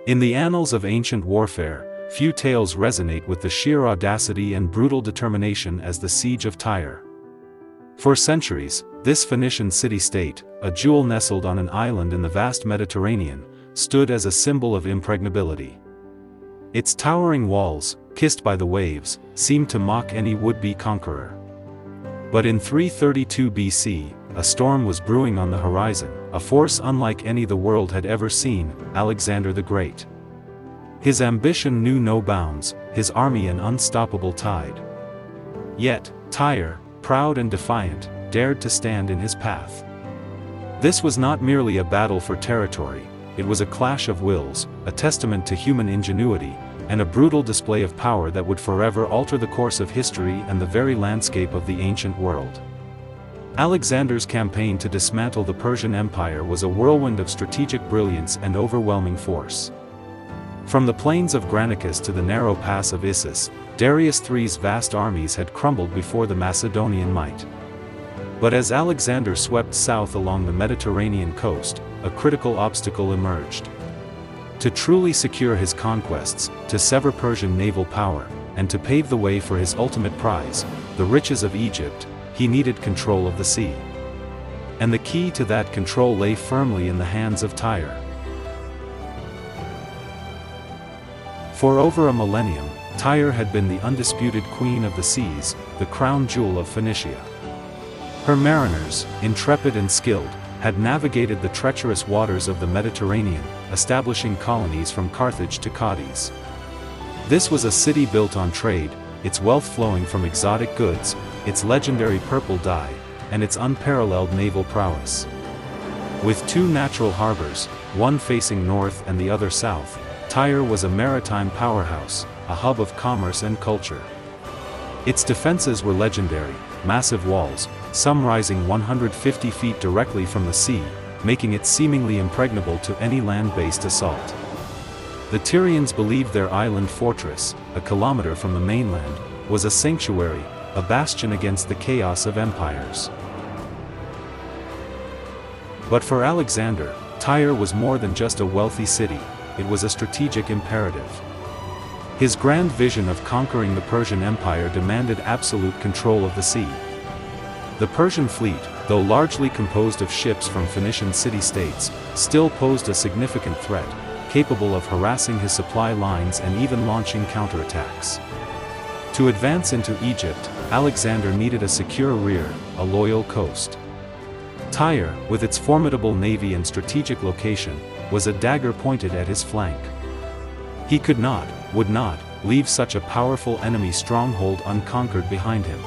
In the annals of ancient warfare, few tales resonate with the sheer audacity and brutal determination as the Siege of Tyre. For centuries, this Phoenician city-state, a jewel nestled on an island in the vast Mediterranean, stood as a symbol of impregnability. Its towering walls, kissed by the waves, seemed to mock any would-be conqueror. But in 332 BC, a storm was brewing on the horizon, a force unlike any the world had ever seen: Alexander the Great. His ambition knew no bounds, his army an unstoppable tide. Yet, Tyre, proud and defiant, dared to stand in his path. This was not merely a battle for territory, it was a clash of wills, a testament to human ingenuity, and a brutal display of power that would forever alter the course of history and the very landscape of the ancient world. Alexander's campaign to dismantle the Persian Empire was a whirlwind of strategic brilliance and overwhelming force. From the plains of Granicus to the narrow pass of Issus, Darius III's vast armies had crumbled before the Macedonian might. But as Alexander swept south along the Mediterranean coast, a critical obstacle emerged. To truly secure his conquests, to sever Persian naval power, and to pave the way for his ultimate prize, the riches of Egypt, he needed control of the sea. And the key to that control lay firmly in the hands of Tyre. For over a millennium, Tyre had been the undisputed queen of the seas, the crown jewel of Phoenicia. Her mariners, intrepid and skilled, had navigated the treacherous waters of the Mediterranean, establishing colonies from Carthage to Cadiz. This was a city built on trade, its wealth flowing from exotic goods, its legendary purple dye, and its unparalleled naval prowess. With two natural harbors, one facing north and the other south, Tyre was a maritime powerhouse, a hub of commerce and culture. Its defenses were legendary: massive walls, some rising 150 feet directly from the sea, making it seemingly impregnable to any land-based assault. The Tyrians believed their island fortress, a kilometer from the mainland, was a sanctuary, a bastion against the chaos of empires. But for Alexander, Tyre was more than just a wealthy city, it was a strategic imperative. His grand vision of conquering the Persian Empire demanded absolute control of the sea. The Persian fleet, though largely composed of ships from Phoenician city-states, still posed a significant threat, capable of harassing his supply lines and even launching counterattacks. To advance into Egypt, Alexander needed a secure rear, a loyal coast. Tyre, with its formidable navy and strategic location, was a dagger pointed at his flank. He could not, would not, leave such a powerful enemy stronghold unconquered behind him.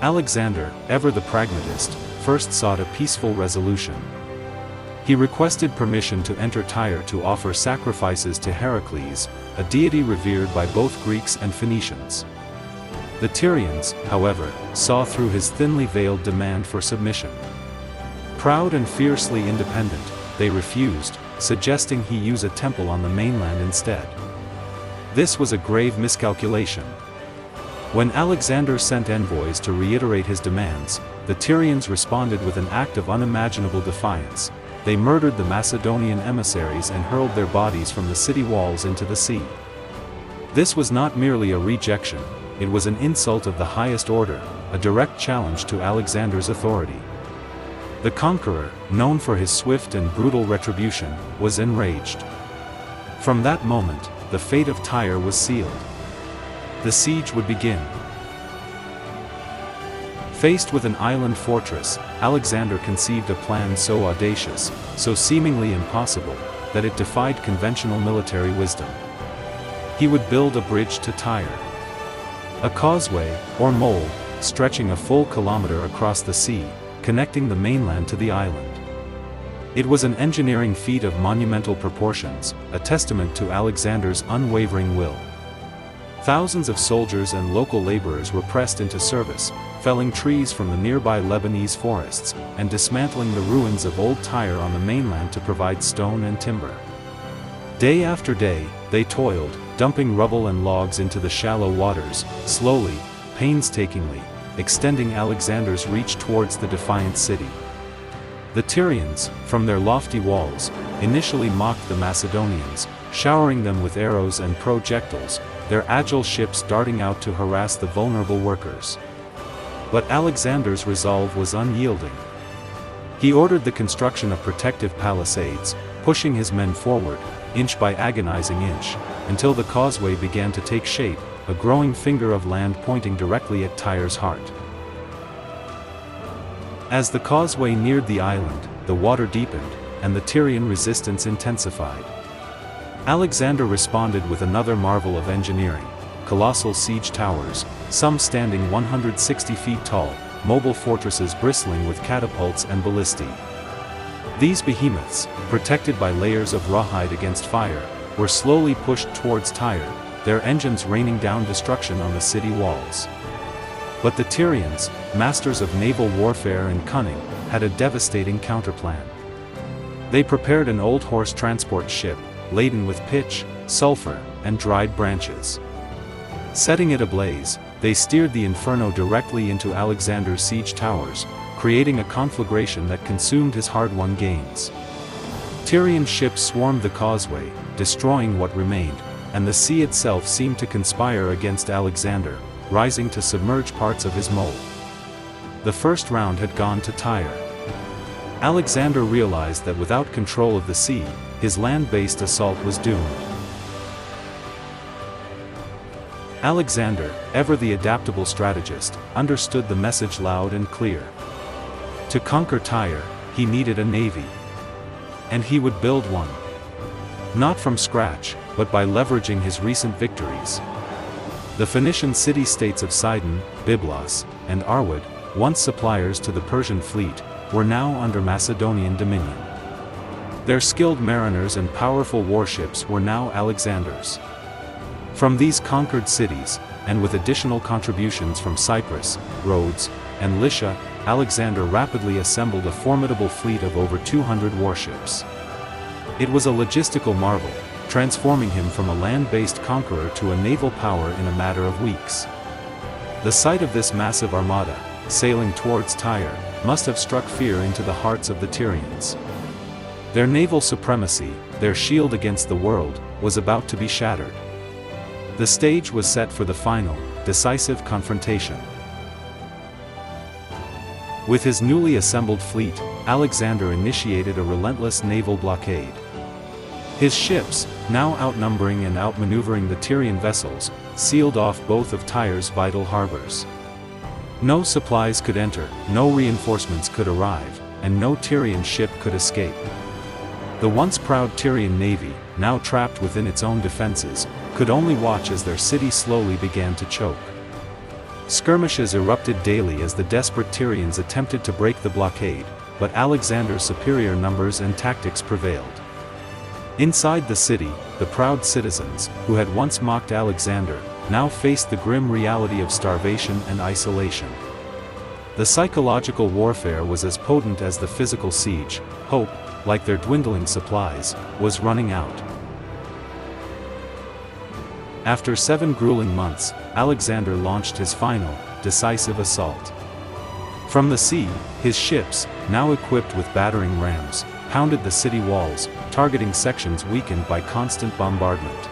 Alexander, ever the pragmatist, first sought a peaceful resolution. He requested permission to enter Tyre to offer sacrifices to Heracles, a deity revered by both Greeks and Phoenicians. The Tyrians, however, saw through his thinly veiled demand for submission. Proud and fiercely independent, they refused, suggesting he use a temple on the mainland instead. This was a grave miscalculation. When Alexander sent envoys to reiterate his demands, the Tyrians responded with an act of unimaginable defiance. They murdered the Macedonian emissaries and hurled their bodies from the city walls into the sea. This was not merely a rejection, it was an insult of the highest order, a direct challenge to Alexander's authority. The conqueror, known for his swift and brutal retribution, was enraged. From that moment, the fate of Tyre was sealed. The siege would begin. Faced with an island fortress, Alexander conceived a plan so audacious, so seemingly impossible, that it defied conventional military wisdom. He would build a bridge to Tyre. A causeway, or mole, stretching a full kilometer across the sea, connecting the mainland to the island. It was an engineering feat of monumental proportions, a testament to Alexander's unwavering will. Thousands of soldiers and local laborers were pressed into service, felling trees from the nearby Lebanese forests, and dismantling the ruins of old Tyre on the mainland to provide stone and timber. Day after day, they toiled, dumping rubble and logs into the shallow waters, slowly, painstakingly, extending Alexander's reach towards the defiant city. The Tyrians, from their lofty walls, initially mocked the Macedonians, showering them with arrows and projectiles, their agile ships darting out to harass the vulnerable workers. But Alexander's resolve was unyielding. He ordered the construction of protective palisades, pushing his men forward, inch by agonizing inch, until the causeway began to take shape, a growing finger of land pointing directly at Tyre's heart. As the causeway neared the island, the water deepened, and the Tyrian resistance intensified. Alexander responded with another marvel of engineering: colossal siege towers, some standing 160 feet tall, mobile fortresses bristling with catapults and ballistae. These behemoths, protected by layers of rawhide against fire, were slowly pushed towards Tyre, their engines raining down destruction on the city walls. But the Tyrians, masters of naval warfare and cunning, had a devastating counterplan. They prepared an old horse transport ship, laden with pitch, sulfur, and dried branches. Setting it ablaze, they steered the inferno directly into Alexander's siege towers, creating a conflagration that consumed his hard-won gains. Tyrian ships swarmed the causeway, destroying what remained, and the sea itself seemed to conspire against Alexander, rising to submerge parts of his mole. The first round had gone to Tyre. Alexander realized that without control of the sea, his land-based assault was doomed. Alexander, ever the adaptable strategist, understood the message loud and clear. To conquer Tyre, he needed a navy. And he would build one. Not from scratch, but by leveraging his recent victories. The Phoenician city-states of Sidon, Byblos, and Arwad, once suppliers to the Persian fleet, were now under Macedonian dominion. Their skilled mariners and powerful warships were now Alexander's. From these conquered cities, and with additional contributions from Cyprus, Rhodes, and Lycia, Alexander rapidly assembled a formidable fleet of over 200 warships. It was a logistical marvel, transforming him from a land-based conqueror to a naval power in a matter of weeks. The sight of this massive armada, sailing towards Tyre, must have struck fear into the hearts of the Tyrians. Their naval supremacy, their shield against the world, was about to be shattered. The stage was set for the final, decisive confrontation. With his newly assembled fleet, Alexander initiated a relentless naval blockade. His ships, now outnumbering and outmaneuvering the Tyrian vessels, sealed off both of Tyre's vital harbors. No supplies could enter, no reinforcements could arrive, and no Tyrian ship could escape. The once proud Tyrian navy, now trapped within its own defenses, could only watch as their city slowly began to choke. Skirmishes erupted daily as the desperate Tyrians attempted to break the blockade, but Alexander's superior numbers and tactics prevailed. Inside the city, the proud citizens, who had once mocked Alexander, now faced the grim reality of starvation and isolation. The psychological warfare was as potent as the physical siege. Hope, like their dwindling supplies, was running out. After 7 grueling months, Alexander launched his final, decisive assault. From the sea, his ships, now equipped with battering rams, pounded the city walls, targeting sections weakened by constant bombardment.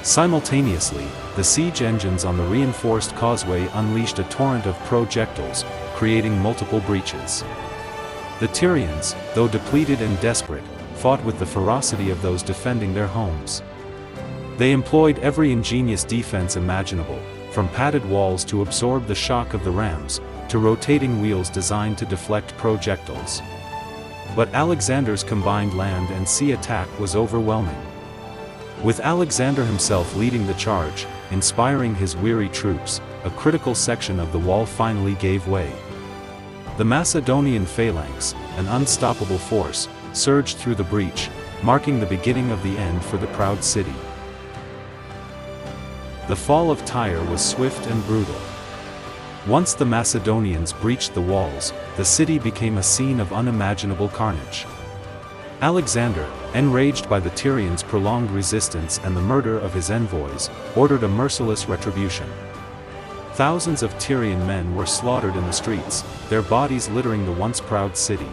Simultaneously, the siege engines on the reinforced causeway unleashed a torrent of projectiles, creating multiple breaches. The Tyrians, though depleted and desperate, fought with the ferocity of those defending their homes. They employed every ingenious defense imaginable, from padded walls to absorb the shock of the rams, to rotating wheels designed to deflect projectiles. But Alexander's combined land and sea attack was overwhelming. With Alexander himself leading the charge, inspiring his weary troops, a critical section of the wall finally gave way. The Macedonian phalanx, an unstoppable force, surged through the breach, marking the beginning of the end for the proud city. The fall of Tyre was swift and brutal. Once the Macedonians breached the walls, the city became a scene of unimaginable carnage. Alexander, enraged by the Tyrians' prolonged resistance and the murder of his envoys, ordered a merciless retribution. Thousands of Tyrian men were slaughtered in the streets, their bodies littering the once proud city.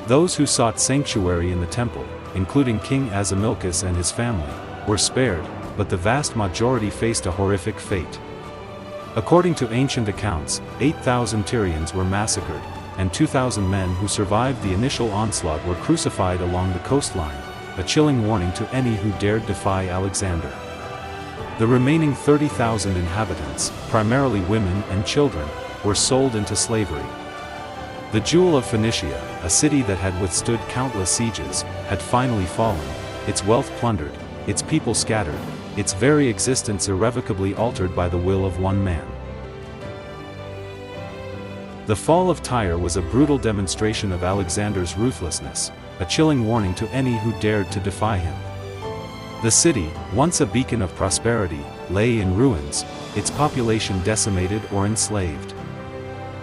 Those who sought sanctuary in the temple, including King Azamilchus and his family, were spared, but the vast majority faced a horrific fate. According to ancient accounts, 8,000 Tyrians were massacred, and 2,000 men who survived the initial onslaught were crucified along the coastline, a chilling warning to any who dared defy Alexander. The remaining 30,000 inhabitants, primarily women and children, were sold into slavery. The jewel of Phoenicia, a city that had withstood countless sieges, had finally fallen, its wealth plundered, its people scattered, its very existence irrevocably altered by the will of one man. The fall of Tyre was a brutal demonstration of Alexander's ruthlessness, a chilling warning to any who dared to defy him. The city, once a beacon of prosperity, lay in ruins, its population decimated or enslaved.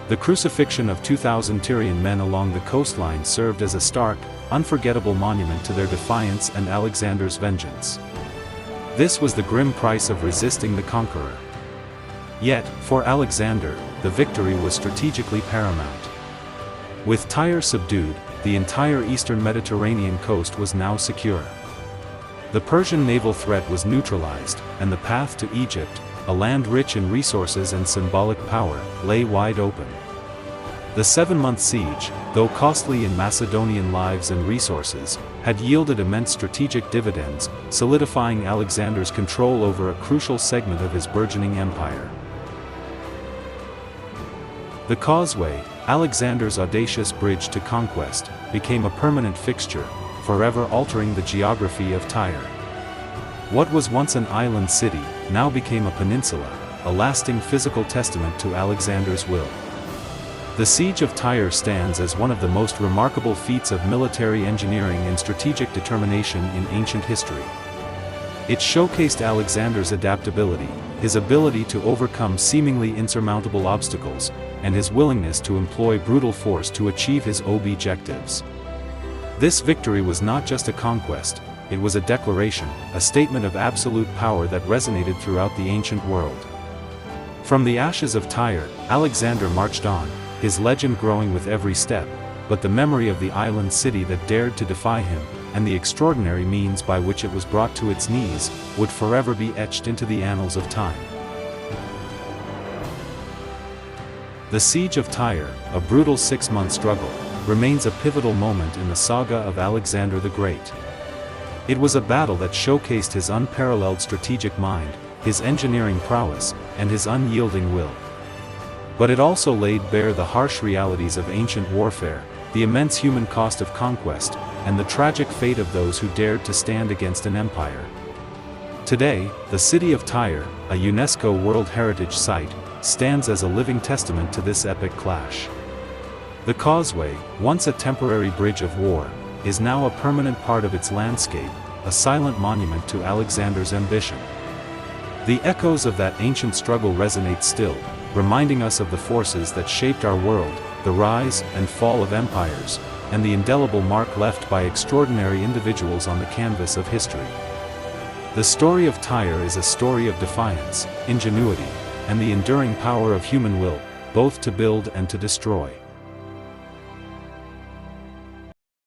The crucifixion of 2,000 Tyrian men along the coastline served as a stark, unforgettable monument to their defiance and Alexander's vengeance. This was the grim price of resisting the conqueror. Yet, for Alexander, the victory was strategically paramount. With Tyre subdued, the entire eastern Mediterranean coast was now secure. The Persian naval threat was neutralized, and the path to Egypt, a land rich in resources and symbolic power, lay wide open. The 7-month siege, though costly in Macedonian lives and resources, had yielded immense strategic dividends, solidifying Alexander's control over a crucial segment of his burgeoning empire. The causeway, Alexander's audacious bridge to conquest, became a permanent fixture, forever altering the geography of Tyre. What was once an island city, now became a peninsula, a lasting physical testament to Alexander's will. The Siege of Tyre stands as one of the most remarkable feats of military engineering and strategic determination in ancient history. It showcased Alexander's adaptability, his ability to overcome seemingly insurmountable obstacles, and his willingness to employ brutal force to achieve his objectives. This victory was not just a conquest, it was a declaration, a statement of absolute power that resonated throughout the ancient world. From the ashes of Tyre, Alexander marched on, his legend growing with every step, but the memory of the island city that dared to defy him, and the extraordinary means by which it was brought to its knees, would forever be etched into the annals of time. The Siege of Tyre, a brutal 6-month struggle, remains a pivotal moment in the saga of Alexander the Great. It was a battle that showcased his unparalleled strategic mind, his engineering prowess, and his unyielding will. But it also laid bare the harsh realities of ancient warfare, the immense human cost of conquest, and the tragic fate of those who dared to stand against an empire. Today, the city of Tyre, a UNESCO World Heritage Site, stands as a living testament to this epic clash. The causeway, once a temporary bridge of war, is now a permanent part of its landscape, a silent monument to Alexander's ambition. The echoes of that ancient struggle resonate still, reminding us of the forces that shaped our world, the rise and fall of empires, and the indelible mark left by extraordinary individuals on the canvas of history. The story of Tyre is a story of defiance, ingenuity, and the enduring power of human will, both to build and to destroy.